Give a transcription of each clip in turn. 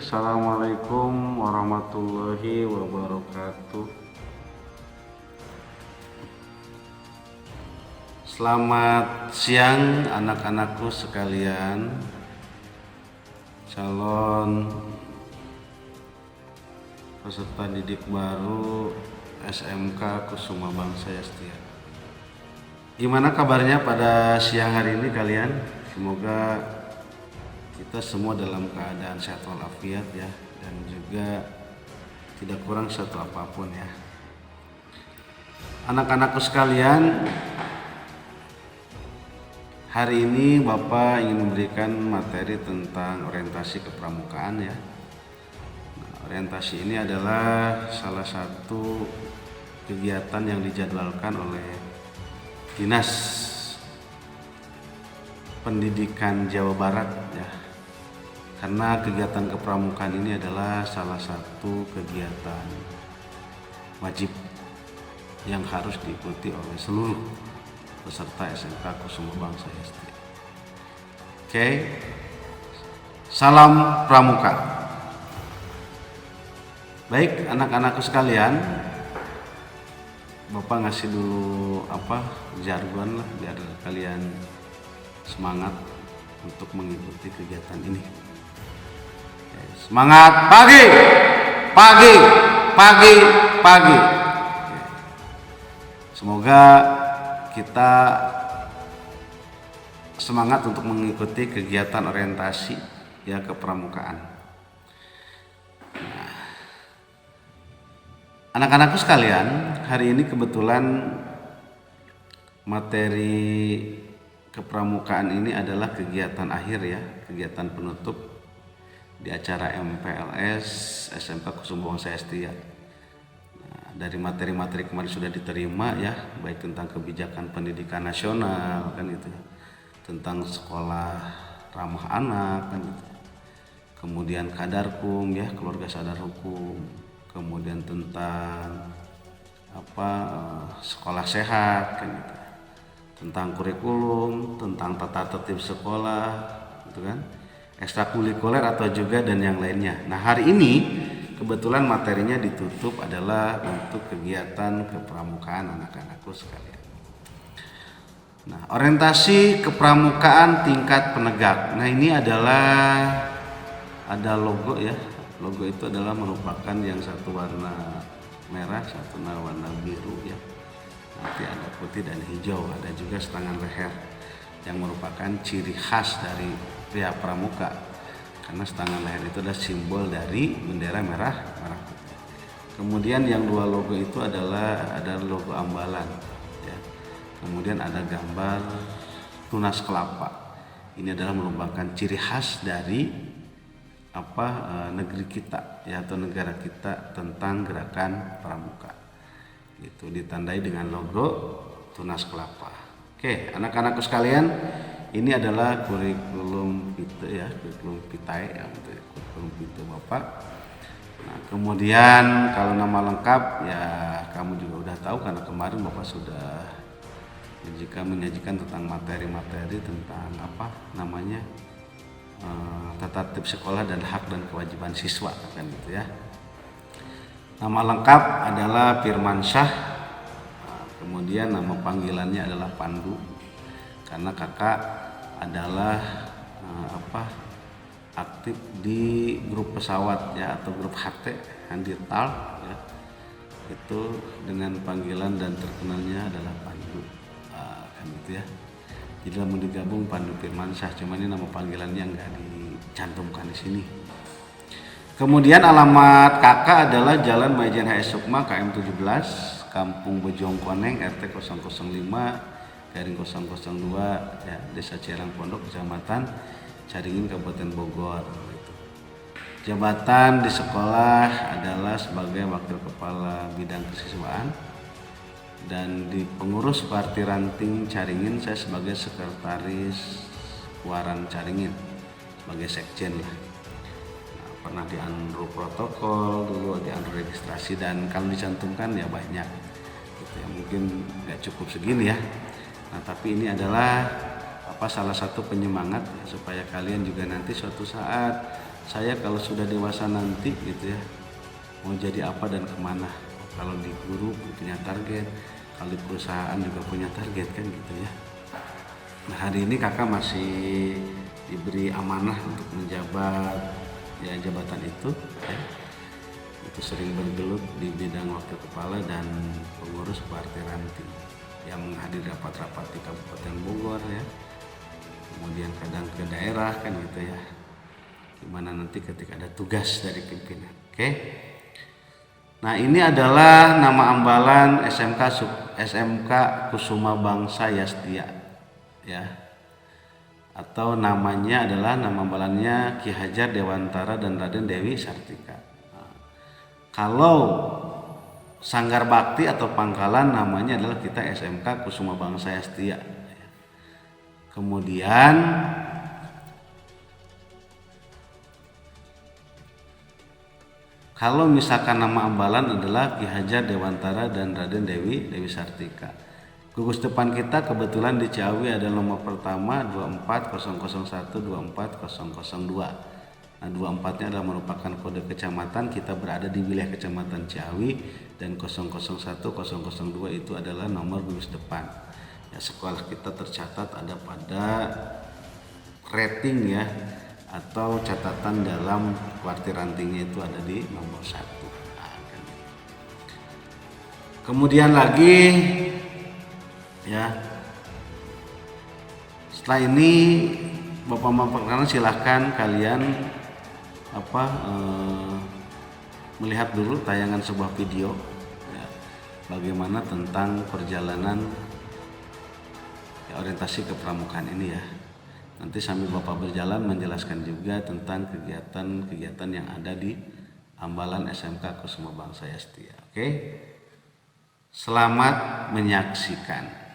Assalamualaikum warahmatullahi wabarakatuh. Selamat siang anak-anakku sekalian, calon peserta didik baru SMK Kusuma Bangsa Yastia. Gimana kabarnya pada siang hari ini kalian? Semoga kita semua dalam keadaan sehat walafiat ya, dan juga tidak kurang satu apapun ya. Anak-anakku sekalian, hari ini Bapak ingin memberikan materi tentang orientasi kepramukaan ya. Nah, orientasi ini adalah salah satu kegiatan yang dijadwalkan oleh Dinas Pendidikan Jawa Barat ya. Karena kegiatan kepramukaan ini adalah salah satu kegiatan wajib yang harus diikuti oleh seluruh peserta SMK Kusuma Bangsa Yastia. Oke, salam pramuka. Baik anak-anakku sekalian, Bapak ngasih dulu jargon lah biar kalian semangat untuk mengikuti kegiatan ini. Oke, semangat pagi, pagi, pagi, pagi. Oke. Semoga kita semangat untuk mengikuti kegiatan orientasi ya kepramukaan. Nah, anak-anakku sekalian, hari ini kebetulan materi kepramukaan ini adalah kegiatan akhir ya, kegiatan penutup di acara MPLS SMK Kusuma Bangsa Yastia. Dari materi-materi kemarin sudah diterima ya, baik tentang kebijakan pendidikan nasional kan itu, tentang sekolah ramah anak kan itu, kemudian kadarkum ya, keluarga sadar hukum, kemudian tentang sekolah sehat kan itu, tentang kurikulum, tentang tata tertib sekolah gitu kan, ekstrakurikuler atau juga dan yang lainnya. Nah hari ini kebetulan materinya ditutup adalah untuk kegiatan kepramukaan anak-anakku sekalian. Nah, orientasi kepramukaan tingkat penegak. Nah, ini ada logo ya. Logo itu adalah merupakan yang satu warna merah, satu warna biru ya. Nanti ada putih dan hijau, ada juga setangan leher yang merupakan ciri khas dari pria pramuka. Karena setangan leher itu adalah simbol dari bendera merah putih. Kemudian yang dua logo itu ada logo ambalan ya. Kemudian ada gambar tunas kelapa. Ini adalah merupakan ciri khas dari negeri kita ya, atau negara kita tentang gerakan pramuka. Itu ditandai dengan logo tunas kelapa. Oke, anak-anakku sekalian, ini adalah kurikulum PITE ya, kurikulum PITAE ya, kurikulum PITE Bapak. Nah, kemudian kalau nama lengkap ya kamu juga udah tahu karena kemarin Bapak sudah menyajikan tentang materi-materi tentang tata tertib sekolah dan hak dan kewajiban siswa kan gitu ya. Nama lengkap adalah Firmansyah. Nah, kemudian nama panggilannya adalah Pandu. Karena kakak adalah aktif di grup pesawat ya, atau grup HT Handirtal ya. Itu dengan panggilan dan terkenalnya adalah Pandu kan gitu ya. Jadi mau digabung Pandu Firmansyah, cuma ini nama panggilannya nggak dicantumkan di sini. Kemudian alamat kakak adalah Jalan Majen HS Sukma KM 17, Kampung Bojong Koneng RT 005 Garing 002 ya, Desa Cirang Pondok, Kecamatan Caringin, Kabupaten Bogor gitu. Jabatan di sekolah adalah sebagai Wakil Kepala Bidang Kesiswaan, dan di pengurus Parti Ranting Caringin saya sebagai Sekretaris Waran Caringin, sebagai sekjen lah. Nah, pernah di Anro protokol dulu, di Anro registrasi, dan kalau dicantumkan ya banyak gitu ya, mungkin nggak cukup segini ya. Nah, tapi ini adalah salah satu penyemangat ya, supaya kalian juga nanti suatu saat saya kalau sudah dewasa nanti gitu ya, mau jadi apa dan kemana. Kalau di guru punya target, kalau di perusahaan juga punya target kan gitu ya. Nah hari ini kakak masih diberi amanah untuk menjabat ya jabatan itu ya. Itu sering bergelut di bidang wakil kepala dan pengurus partai ranting yang menghadiri rapat-rapat di Kabupaten Bogor ya, kemudian kadang ke daerah kan gitu ya, dimana nanti ketika ada tugas dari pimpinan. Oke. Nah ini adalah nama ambalan SMK Kusuma Bangsa Yastia ya, atau namanya adalah nama ambalannya Ki Hajar Dewantara dan Raden Dewi Sartika. Nah, kalau Sanggar Bakti atau pangkalan namanya adalah kita SMK Kusuma Bangsa Yastia. Kemudian kalau misalkan nama ambalan adalah Ki Hajar Dewantara dan Raden Dewi Sartika. Gugus depan kita kebetulan di Ciawi ada nomor pertama 24001 24002. Nah 24-nya adalah merupakan kode kecamatan, kita berada di wilayah kecamatan Ciawi, dan 001 002 itu adalah nomor gugus depan. Ya, sekolah kita tercatat ada pada rating ya, atau catatan dalam kuartir rantingnya itu ada di nomor 1. Nah, kemudian lagi ya, setelah ini bapak-bapak silahkan kalian melihat dulu tayangan sebuah video ya, bagaimana tentang perjalanan ya, orientasi kepramukaan ini ya. Nanti sambil bapak berjalan menjelaskan juga tentang kegiatan-kegiatan yang ada di ambalan SMK Kusuma Bangsa Yastia. Oke, selamat menyaksikan.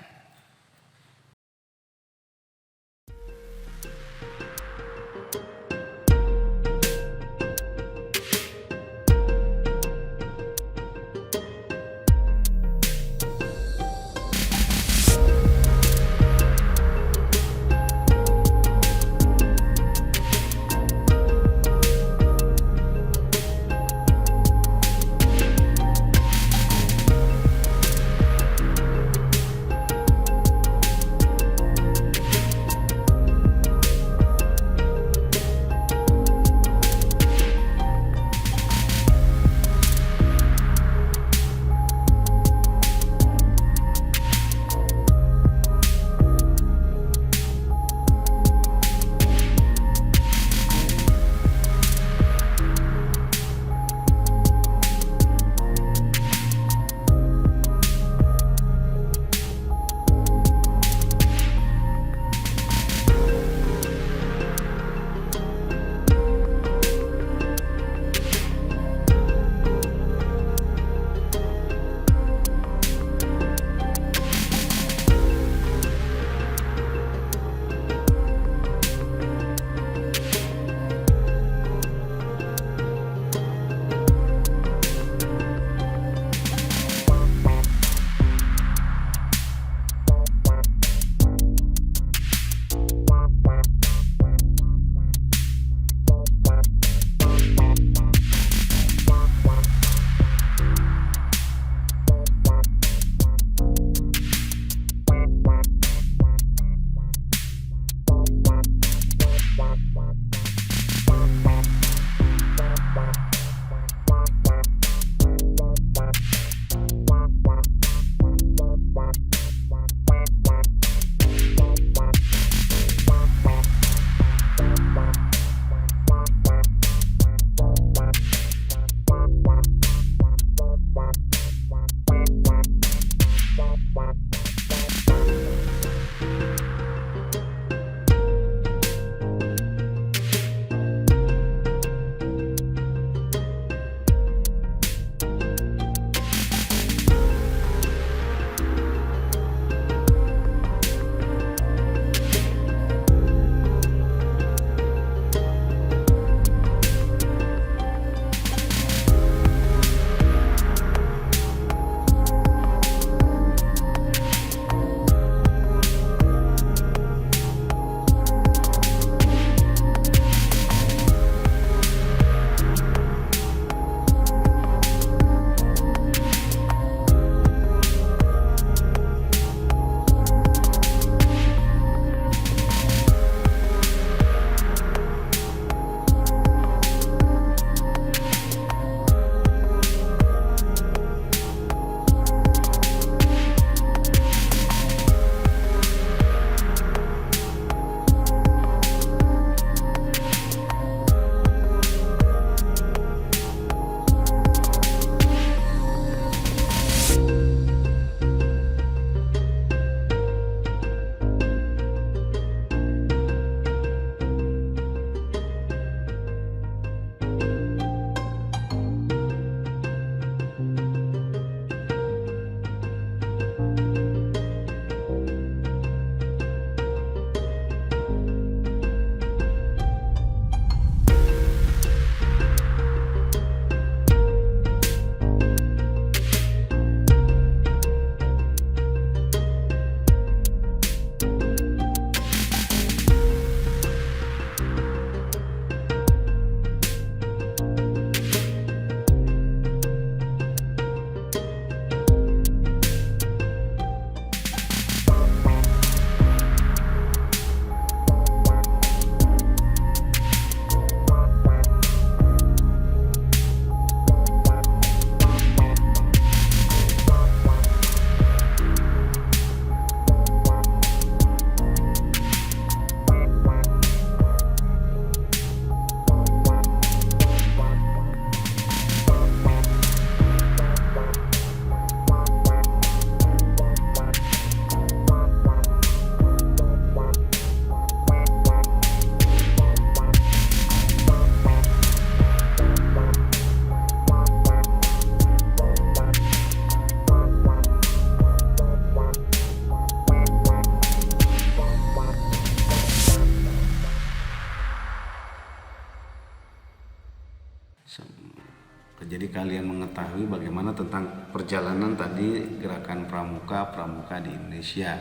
Jadi kalian mengetahui bagaimana tentang perjalanan tadi gerakan pramuka di Indonesia.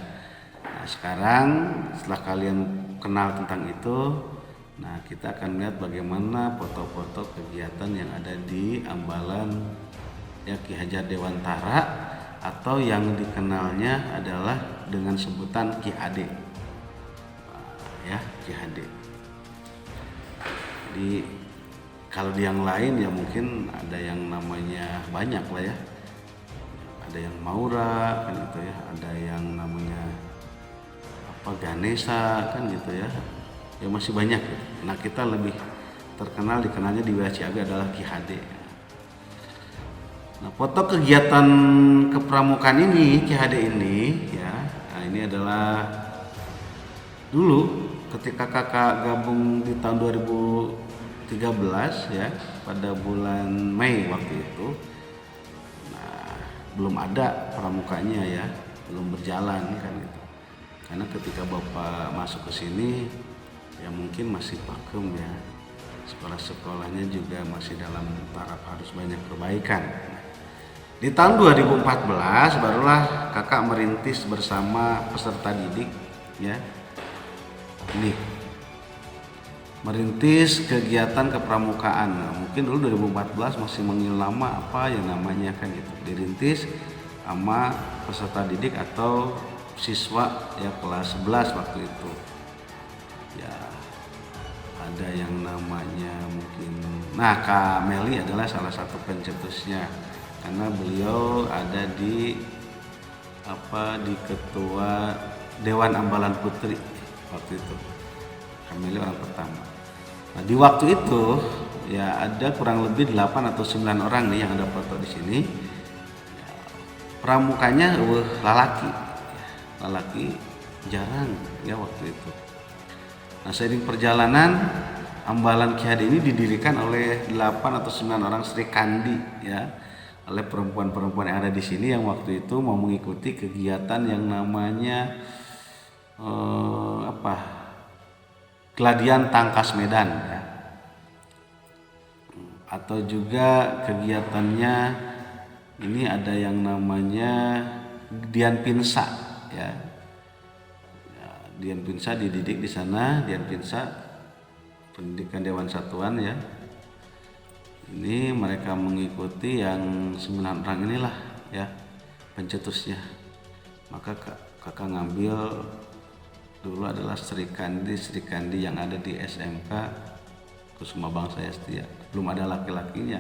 Nah, sekarang setelah kalian kenal tentang itu, nah kita akan lihat bagaimana foto-foto kegiatan yang ada di Ambalan ya Ki Hajar Dewantara, atau yang dikenalnya adalah dengan sebutan Ki Hade. Ya, Ki Hade. Jadi kalau di yang lain ya mungkin ada yang namanya banyak lah ya. Ada yang Maura kan gitu ya, ada yang namanya apa Ganesha kan gitu ya. Ya masih banyak gitu. Nah, kita lebih terkenal dikenalnya di wilayah Ciawi adalah Ki Hade. Nah, foto kegiatan kepramukaan ini Ki Hade ini ya. Nah, ini adalah dulu ketika kakak gabung di tahun 2013 ya, pada bulan Mei waktu itu. Nah, belum ada pramukanya ya, belum berjalan kan gitu. Karena ketika Bapak masuk ke sini ya mungkin masih vakum ya. Sekolah-sekolahnya juga masih dalam taraf harus banyak perbaikan. Di tahun 2014 barulah kakak merintis bersama peserta didik ya. Ini merintis kegiatan kepramukaan. Nah, mungkin dulu 2014 masih manggil nama apa ya namanya kan gitu. Dirintis sama peserta didik atau siswa ya kelas 11 waktu itu. Ya ada yang namanya mungkin, nah Kak Meli adalah salah satu pencetusnya karena beliau ada di ketua Dewan Ambalan Putri waktu itu. Kami orang pertama. Nah, di waktu itu ya ada kurang lebih 8 atau 9 orang nih yang ada foto di sini. Ya, pramukanya lalaki jarang ya waktu itu. Nah, seiring perjalanan Ambalan Ki Hade ini didirikan oleh 8 atau 9 orang Sri Kandi ya, oleh perempuan-perempuan yang ada di sini yang waktu itu mau mengikuti kegiatan yang namanya Gladian Tangkas Medan ya. Atau juga kegiatannya ini ada yang namanya Dian Pinsa ya. Dian Pinsa dididik di sana, Dian Pinsa pendidikan Dewan Satuan ya. Ini mereka mengikuti yang 9 orang inilah ya pencetusnya. Maka kakak ngambil dulu adalah Sri Kandi yang ada di SMK Kusuma Bangsa Setia. Belum ada laki-lakinya.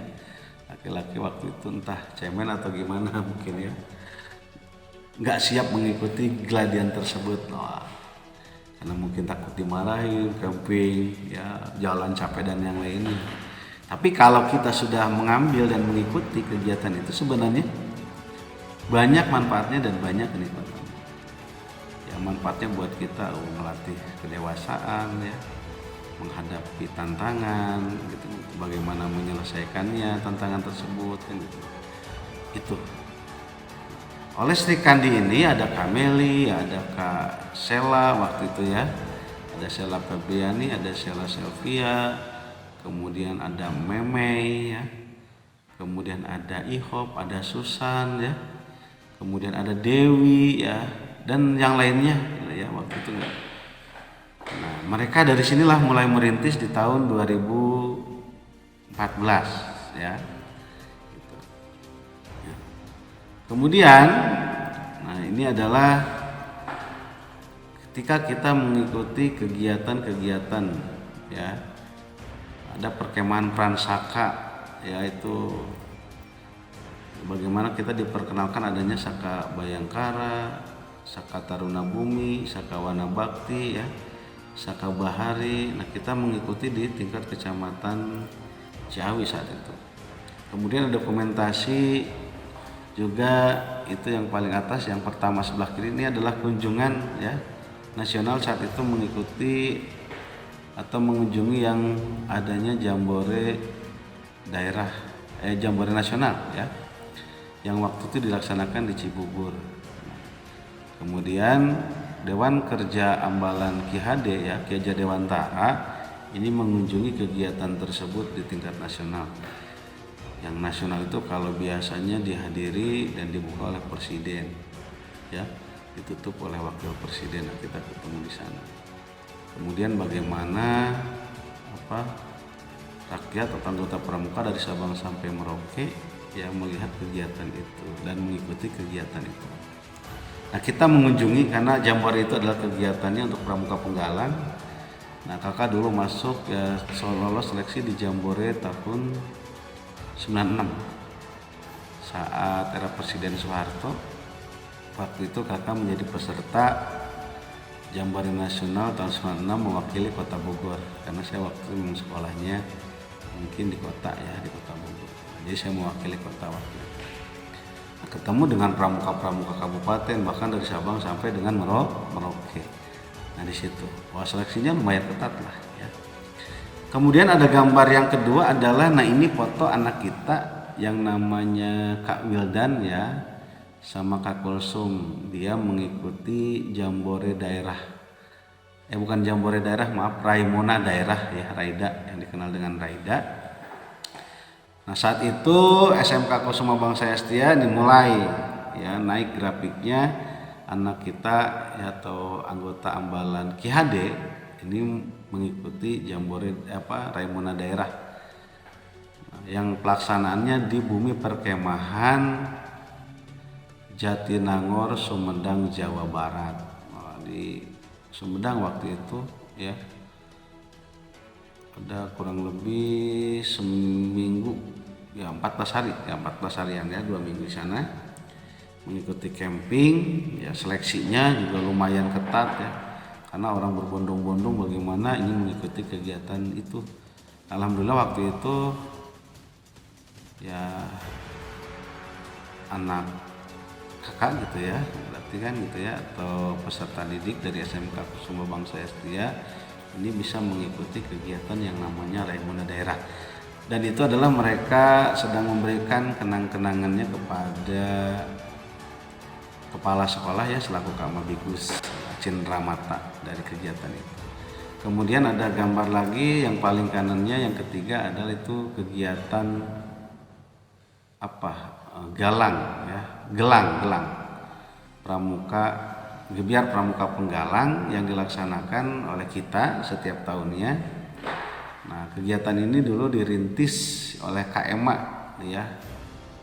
Laki-laki waktu itu entah cemen atau gimana mungkin ya, nggak siap mengikuti gladian tersebut. Karena mungkin takut dimarahin, camping, ya jalan capek dan yang lainnya. Tapi kalau kita sudah mengambil dan mengikuti kegiatan itu sebenarnya banyak manfaatnya dan banyak kenikmatannya. Ya manfaatnya buat kita melatih kedewasaan ya, menghadapi tantangan gitu, bagaimana menyelesaikannya tantangan tersebut kan gitu. Itu. Oleh Sri Kandi ini ada Kak Meli, ada Kak Sela waktu itu ya. Ada Sela Febriani, ada Sela Selvia, kemudian ada Memei ya. Kemudian ada Ihop, ada Susan ya. Kemudian ada Dewi ya, dan yang lainnya ya waktu itu enggak. Nah, mereka dari sinilah mulai merintis di tahun 2014 ya. Kemudian, nah ini adalah ketika kita mengikuti kegiatan-kegiatan ya, ada perkemahan Pransaka, yaitu bagaimana kita diperkenalkan adanya Saka Bayangkara, Saka Taruna Bumi, Saka Wana Bakti ya, Saka Bahari. Nah kita mengikuti di tingkat kecamatan Ciawi saat itu. Kemudian ada dokumentasi juga itu yang paling atas, yang pertama sebelah kiri ini adalah kunjungan ya nasional saat itu mengikuti atau mengunjungi yang adanya jambore daerah jambore nasional ya, yang waktu itu dilaksanakan di Cibubur. Kemudian Dewan Kerja Ambalan Ki Hade ya, Ki Hajar Dewantara ini mengunjungi kegiatan tersebut di tingkat nasional. Yang nasional itu kalau biasanya dihadiri dan dibuka oleh presiden, ya, ditutup oleh wakil presiden. Nah, kita ketemu di sana. Kemudian bagaimana rakyat atau anggota pramuka dari Sabang sampai Merauke yang melihat kegiatan itu dan mengikuti kegiatan itu. Nah, kita mengunjungi karena Jambore itu adalah kegiatannya untuk pramuka penggalang. Nah, kakak dulu masuk ya, lolos seleksi di Jambore tahun 96 saat era Presiden Soeharto. Waktu itu kakak menjadi peserta Jambore Nasional tahun 96 mewakili Kota Bogor, karena saya waktu itu memang sekolahnya mungkin di kota Bogor. Jadi saya mewakili kota waktu itu. Nah, ketemu dengan pramuka-pramuka kabupaten, bahkan dari Sabang sampai dengan Merauke. Nah, di situ, wah, seleksinya lumayan ketat lah ya. Kemudian ada gambar yang kedua adalah, nah ini foto anak kita yang namanya Kak Wildan ya, sama Kak Kulsum. Dia mengikuti Jambore daerah. Bukan Jambore daerah, maaf, Raimona daerah ya, Raida, yang dikenal dengan Raida. Nah, saat itu SMK Kusuma Bangsa Yastia dimulai ya, naik grafiknya. Anak kita ya, atau anggota ambalan Ki Hade ini mengikuti Jambore Raimona daerah. Nah, yang pelaksanaannya di bumi perkemahan Jatinangor, Sumedang, Jawa Barat. Nah, di Sumedang waktu itu ya ada kurang lebih seminggu ya, 14 hari ya, 14 harian ya, 2 minggu di sana mengikuti camping ya. Seleksinya juga lumayan ketat ya, karena orang berbondong-bondong bagaimana ingin mengikuti kegiatan itu. Alhamdulillah waktu itu ya anak kakak gitu ya, berarti kan gitu ya, atau peserta didik dari SMK Kusuma Bangsa Yastia ini bisa mengikuti kegiatan yang namanya Raimona daerah. Dan itu adalah mereka sedang memberikan kenang-kenangannya kepada kepala sekolah ya, selaku Kamabikus Cindramata dari kegiatan itu. Kemudian ada gambar lagi yang paling kanannya, yang ketiga adalah itu kegiatan galang ya, gelang pramuka, gebiar pramuka penggalang yang dilaksanakan oleh kita setiap tahunnya. Nah, kegiatan ini dulu dirintis oleh Kak Ema ya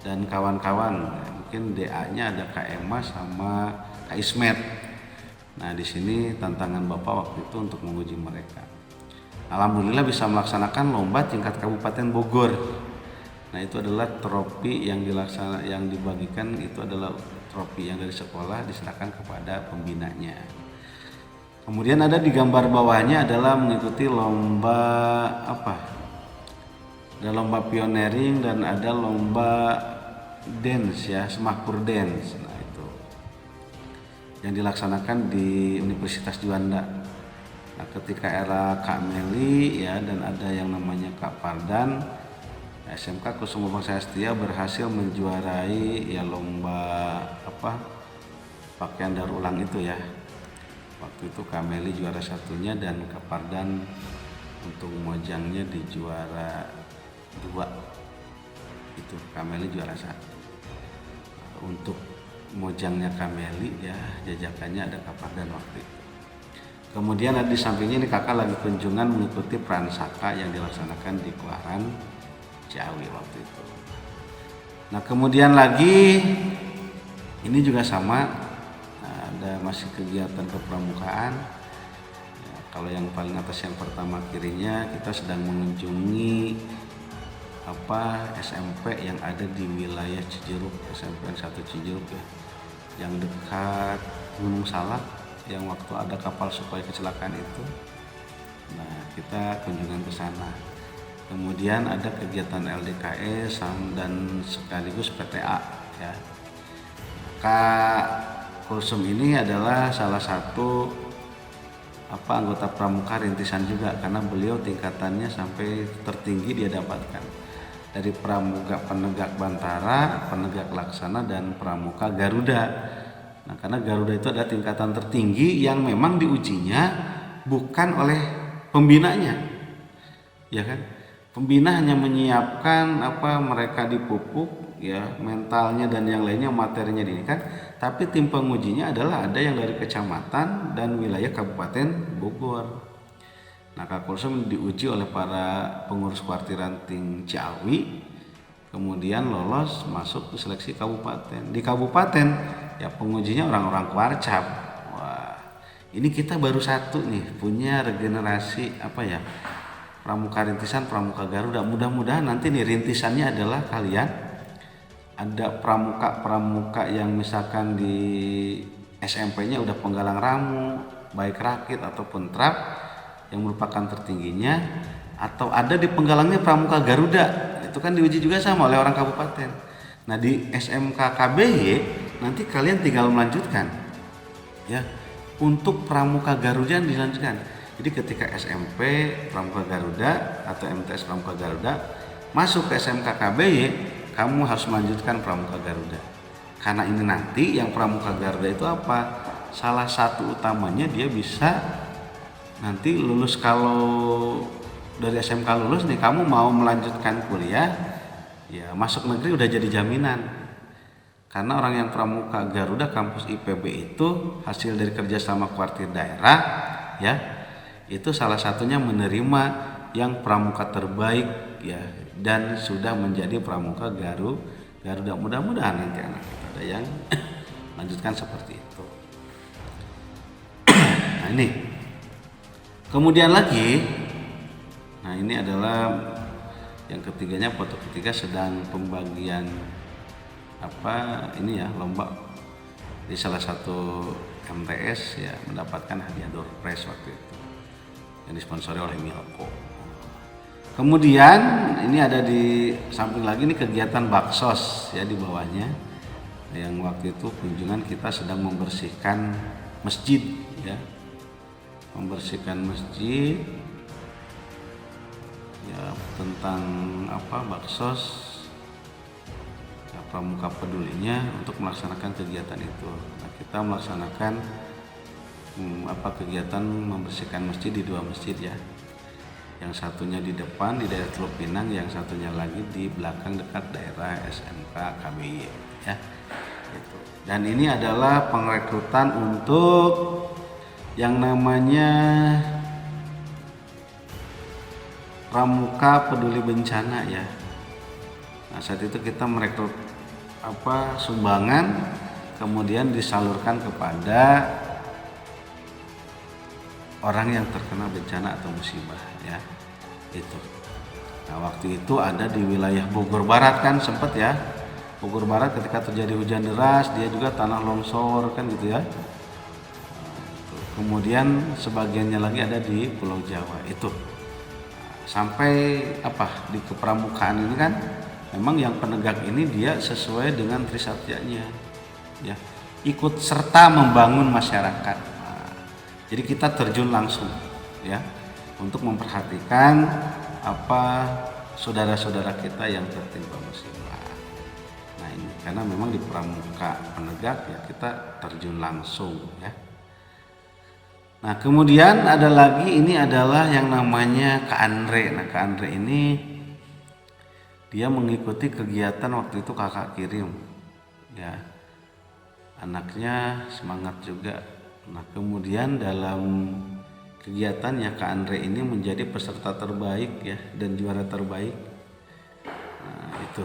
dan kawan-kawan. Mungkin DA-nya ada Kak Ema sama Kak Ismet. Nah, di sini tantangan Bapak waktu itu untuk menguji mereka. Alhamdulillah bisa melaksanakan lomba tingkat Kabupaten Bogor. Nah, itu adalah trofi yang dibagikan, itu adalah trofi yang dari sekolah diserahkan kepada pembinanya. Kemudian ada di gambar bawahnya adalah mengikuti lomba ada lomba pioneering dan ada lomba dance ya, Semakpur dance. Nah, itu yang dilaksanakan di Universitas Juanda. Nah, ketika era Kak Meli ya, dan ada yang namanya Kak Pardan, SMK Kusuma Bangsa Yastia berhasil menjuarai ya lomba pakaian daur ulang itu ya. Waktu itu Kak Meli juara satunya dan Kak Pardan untuk mojangnya di juara 2. Itu Kak Meli juara 1. Untuk mojangnya Kak Meli ya, jajakannya ada Kak Pardan waktu itu. Kemudian di sampingnya ini kakak lagi kunjungan mengikuti Pransaka yang dilaksanakan di Kuaran Ciawi waktu itu. Nah, kemudian lagi ini juga sama, ada masih kegiatan kepramukaan ya, kalau yang paling atas yang pertama kirinya kita sedang mengunjungi SMP yang ada di wilayah Cijeruk, SMP 1 Cijeruk ya, yang dekat Gunung Salak, yang waktu ada kapal Sukhoi kecelakaan itu. Nah, kita kunjungan ke sana. Kemudian ada kegiatan LDKS dan sekaligus PTA ya. Kak Kulsum ini adalah salah satu anggota pramuka rintisan juga, karena beliau tingkatannya sampai tertinggi dia dapatkan dari pramuka penegak Bantara, penegak Laksana, dan pramuka Garuda. Nah, karena Garuda itu adalah tingkatan tertinggi yang memang diujinya bukan oleh pembinanya, ya kan? Pembina hanya menyiapkan apa mereka dipupuk, ya mentalnya dan yang lainnya materinya kan. Tapi tim pengujinya adalah ada yang dari kecamatan dan wilayah Kabupaten Bogor. Nah, Kalkulsum diuji oleh para pengurus kuartiran Ting Ciawi, kemudian lolos masuk ke seleksi kabupaten. Di kabupaten ya pengujinya orang-orang Kuarcap. Wah, ini kita baru satu nih punya regenerasi apa ya, pramuka rintisan, pramuka Garuda. Mudah-mudahan nanti nih rintisannya adalah kalian ada pramuka yang misalkan di SMP-nya udah penggalang ramu, baik rakit ataupun trap yang merupakan tertingginya, atau ada di penggalangnya pramuka Garuda, itu kan diuji juga sama oleh orang kabupaten. Nah di SMK KBY nanti kalian tinggal melanjutkan ya untuk pramuka Garuda dilanjutkan. Jadi ketika SMP pramuka Garuda atau MTS pramuka Garuda masuk ke SMK KBY, kamu harus melanjutkan pramuka Garuda. Karena ini nanti yang pramuka Garuda itu apa? Salah satu utamanya dia bisa nanti lulus, kalau dari SMK lulus nih kamu mau melanjutkan kuliah ya masuk negeri udah jadi jaminan. Karena orang yang pramuka Garuda kampus IPB itu hasil dari kerjasama kuartir daerah ya, itu salah satunya menerima yang pramuka terbaik ya, dan sudah menjadi pramuka Garuda. Mudah-mudahan nanti anak kita ada yang lanjutkan seperti itu. Nah ini kemudian lagi, nah ini adalah yang ketiganya, foto ketiga sedang pembagian apa ini ya, lomba di salah satu MTS ya, mendapatkan hadiah door prize waktu itu yang disponsori oleh Milko. Kemudian ini ada di samping lagi ini kegiatan baksos ya di bawahnya, yang waktu itu kunjungan kita sedang membersihkan masjid ya, membersihkan masjid ya, tentang apa baksos ya, pramuka pedulinya untuk melaksanakan kegiatan itu. Nah, kita melaksanakan kegiatan membersihkan masjid di dua masjid ya, yang satunya di depan di daerah Teluk Pinang, yang satunya lagi di belakang dekat daerah SMK KBY ya gitu. Dan ini adalah pengrekrutan untuk yang namanya pramuka peduli bencana ya. Nah, saat itu kita merekrut sumbangan, kemudian disalurkan kepada orang yang terkena bencana atau musibah ya itu. Nah waktu itu ada di wilayah Bogor Barat kan sempat ya, Bogor Barat ketika terjadi hujan deras dia juga tanah longsor kan gitu ya. Kemudian sebagiannya lagi ada di Pulau Jawa itu. Sampai di kepramukaan ini kan memang yang penegak ini dia sesuai dengan trisatyanya ya, ikut serta membangun masyarakat. Jadi kita terjun langsung ya untuk memperhatikan saudara-saudara kita yang tertimpa musibah. Nah ini karena memang di pramuka penegak ya kita terjun langsung ya. Nah kemudian ada lagi, ini adalah yang namanya Kak Andre. Nah Kak Andre ini dia mengikuti kegiatan waktu itu kakak kirim ya, anaknya semangat juga. Nah kemudian dalam kegiatannya Kak Andre ini menjadi peserta terbaik ya dan juara terbaik. Nah itu,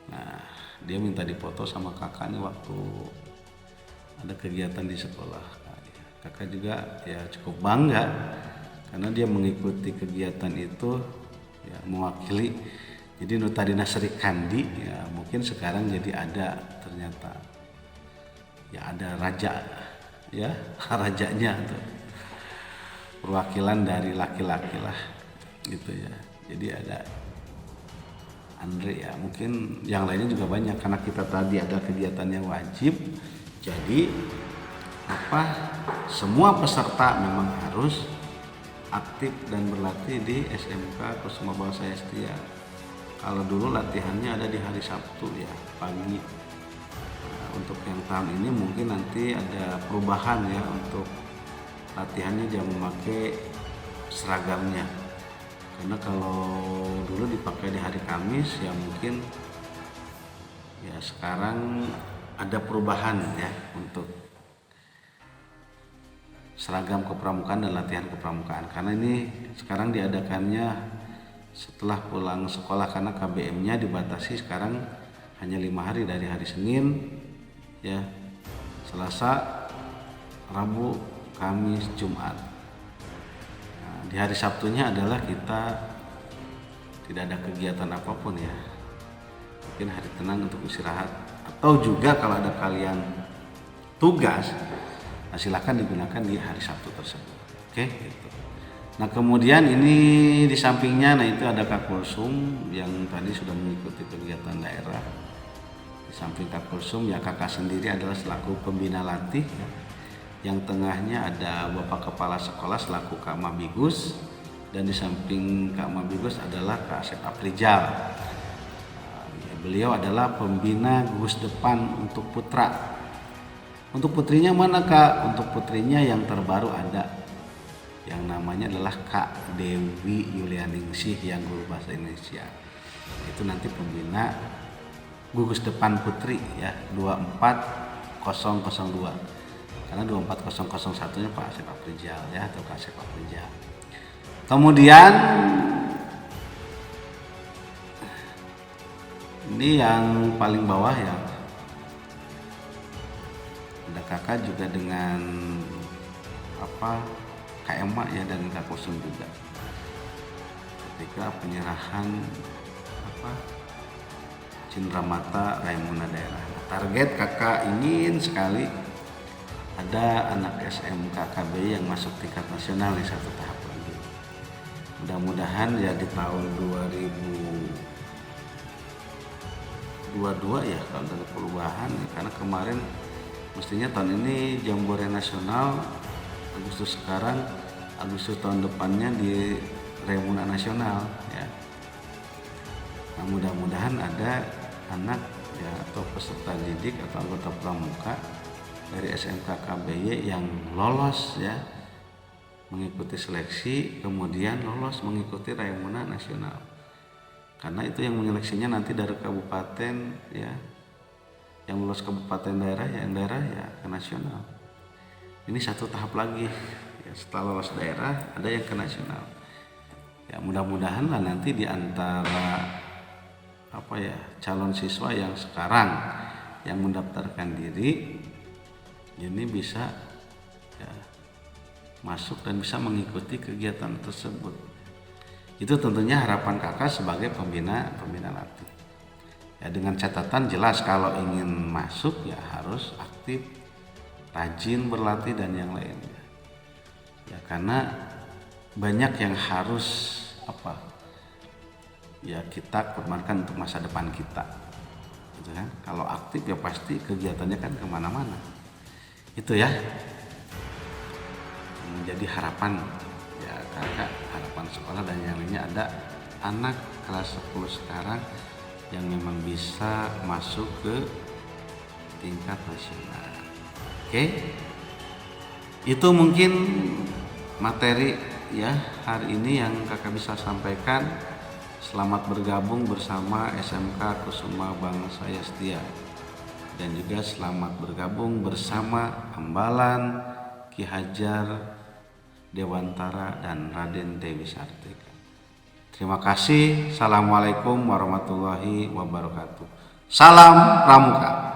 nah dia minta dipoto sama kakaknya waktu ada kegiatan di sekolah. Kakak juga ya cukup bangga karena dia mengikuti kegiatan itu ya, mewakili. Jadi Nutadina Sri Kandi ya mungkin sekarang jadi ada, ternyata ya ada raja ya, rajanya tuh perwakilan dari laki-laki lah gitu ya. Jadi ada Andre ya, mungkin yang lainnya juga banyak karena kita tadi ada kegiatannya wajib. Jadi semua peserta memang harus aktif dan berlatih di SMK Kusuma Bangsa Setia. Kalau dulu latihannya ada di hari Sabtu ya pagi. Nah, untuk yang tahun ini mungkin nanti ada perubahan ya, untuk latihannya jangan memakai seragamnya. Karena kalau dulu dipakai di hari Kamis ya mungkin ya sekarang ada perubahan ya untuk seragam kepramukaan dan latihan kepramukaan, karena ini sekarang diadakannya setelah pulang sekolah karena KBM-nya dibatasi sekarang hanya 5 hari, dari hari Senin ya, Selasa, Rabu, Kamis, Jumat. Nah, di hari Sabtunya adalah kita tidak ada kegiatan apapun ya, mungkin hari tenang untuk istirahat, atau juga kalau ada kalian tugas, nah silahkan digunakan di hari Sabtu tersebut. Oke, gitu. Nah kemudian ini di sampingnya, nah itu ada Kapolsum yang tadi sudah mengikuti kegiatan daerah. Di samping Kapolsum ya kakak sendiri adalah selaku pembina latih ya. Yang tengahnya ada Bapak Kepala Sekolah selaku Kak Mabigus, dan di samping Kak Mabigus adalah Kak Asep Aprijal. Beliau adalah pembina gugus depan untuk putra. Untuk putrinya mana Kak? Untuk putrinya yang terbaru ada yang namanya adalah Kak Dewi Yulianingsih yang guru bahasa Indonesia. Itu nanti pembina gugus depan putri ya 24002. Karena 24001 nya Pak Asep Aprijal ya, atau Kak Asep Aprijal. Kemudian ini yang paling bawah ya, ada kakak juga dengan KMA ya, dan Kapolsum juga ketika penyerahan Cindramata Raimuna daerah. Target kakak ingin sekali ada anak SMK KBI yang masuk tingkat nasional di satu tahap lagi. Mudah-mudahan ya di tahun 2022 ya kalau ada perubahan ya, karena kemarin mestinya tahun ini Jambore Nasional Agustus sekarang, Agustus tahun depannya di Raimuna Nasional ya. Nah, mudah-mudahan ada anak ya atau peserta didik atau anggota pramuka dari SMK KBY yang lolos ya mengikuti seleksi, kemudian lolos mengikuti Raimuna Nasional. Karena itu yang menyeleksinya nanti dari kabupaten ya, yang lolos kabupaten daerah ya, yang daerah ya ke nasional. Ini satu tahap lagi ya, setelah lolos daerah ada yang ke nasional ya. Mudah-mudahan lah nanti di antara calon siswa yang sekarang yang mendaftarkan diri ini bisa ya, masuk dan bisa mengikuti kegiatan tersebut. Itu tentunya harapan kakak sebagai pembina latih ya, dengan catatan jelas kalau ingin masuk ya harus aktif, rajin berlatih dan yang lainnya ya, karena banyak yang harus ya kita korbankan untuk masa depan kita gitu kan. Kalau aktif ya pasti kegiatannya kan kemana-mana itu ya, menjadi harapan ya kakak, harapan sekolah dan yang lainnya ada anak kelas 10 sekarang yang memang bisa masuk ke tingkat nasional. Oke, itu mungkin materi ya hari ini yang kakak bisa sampaikan. Selamat bergabung bersama SMK Kusuma Bangsa Yastia, dan juga selamat bergabung bersama Hambalan, Ki Hajar Dewantara dan Raden Dewi Sartika. Terima kasih. Assalamualaikum warahmatullahi wabarakatuh. Salam Pramuka.